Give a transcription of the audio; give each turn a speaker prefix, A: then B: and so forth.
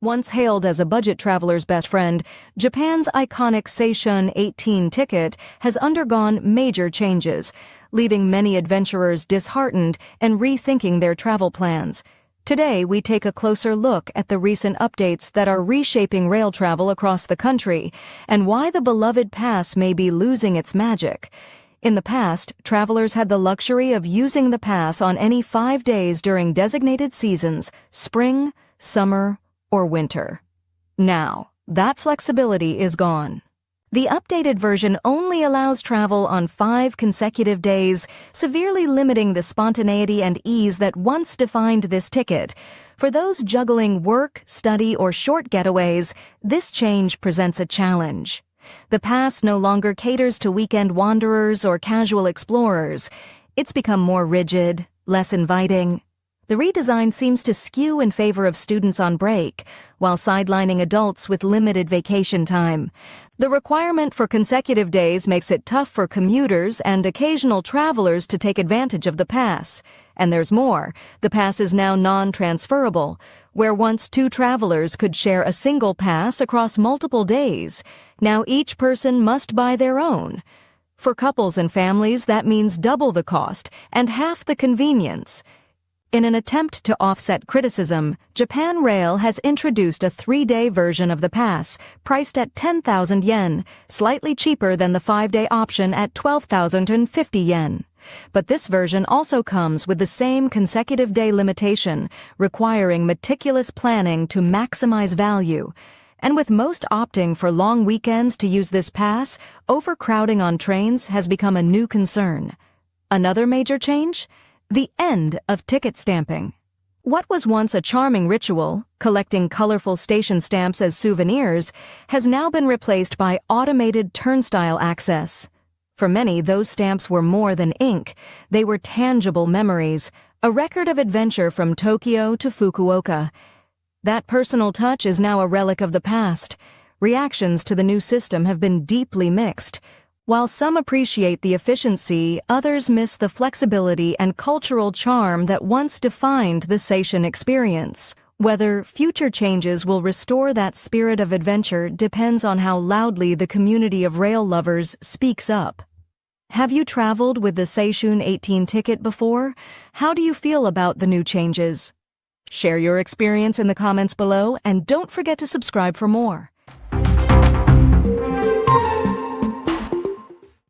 A: Once hailed as a budget traveler's best friend, Japan's iconic Seishun 18 ticket has undergone major changes, leaving many adventurers disheartened and rethinking their travel plans. Today, we take a closer look at the recent updates that are reshaping rail travel across the country and why the beloved pass may be losing its magic. In the past, travelers had the luxury of using the pass on any 5 days during designated seasons: spring, summer, or winter. Now, that flexibility is gone. The updated version only allows travel on 5 consecutive days, severely limiting the spontaneity and ease that once defined this ticket. For those juggling work, study, or short getaways, this change presents a challenge. The pass no longer caters to weekend wanderers or casual explorers. It's become more rigid, less inviting. The redesign seems to skew in favor of students on break, while sidelining adults with limited vacation time. The requirement for consecutive days makes it tough for commuters and occasional travelers to take advantage of the pass. And there's more. The pass is now non-transferable, where once 2 travelers could share a single pass across multiple days. Now each person must buy their own. For couples and families, that means double the cost and half the convenience. In an attempt to offset criticism, Japan Rail has introduced a 3-day version of the pass, priced at 10,000 yen, slightly cheaper than the 5-day option at 12,050 yen. But this version also comes with the same consecutive day limitation, requiring meticulous planning to maximize value. And with most opting for long weekends to use this pass, overcrowding on trains has become a new concern. Another major change? The end of ticket stamping. What was once a charming ritual, collecting colorful station stamps as souvenirs, has now been replaced by automated turnstile access. For many, those stamps were more than ink. They were tangible memories, a record of adventure from Tokyo to Fukuoka. That personal touch is now a relic of the past. Reactions to the new system have been deeply mixed. While some appreciate the efficiency, others miss the flexibility and cultural charm that once defined the Seishun experience. Whether future changes will restore that spirit of adventure depends on how loudly the community of rail lovers speaks up. Have you traveled with the Seishun 18 ticket before? How do you feel about the new changes? Share your experience in the comments below and don't forget to subscribe for more.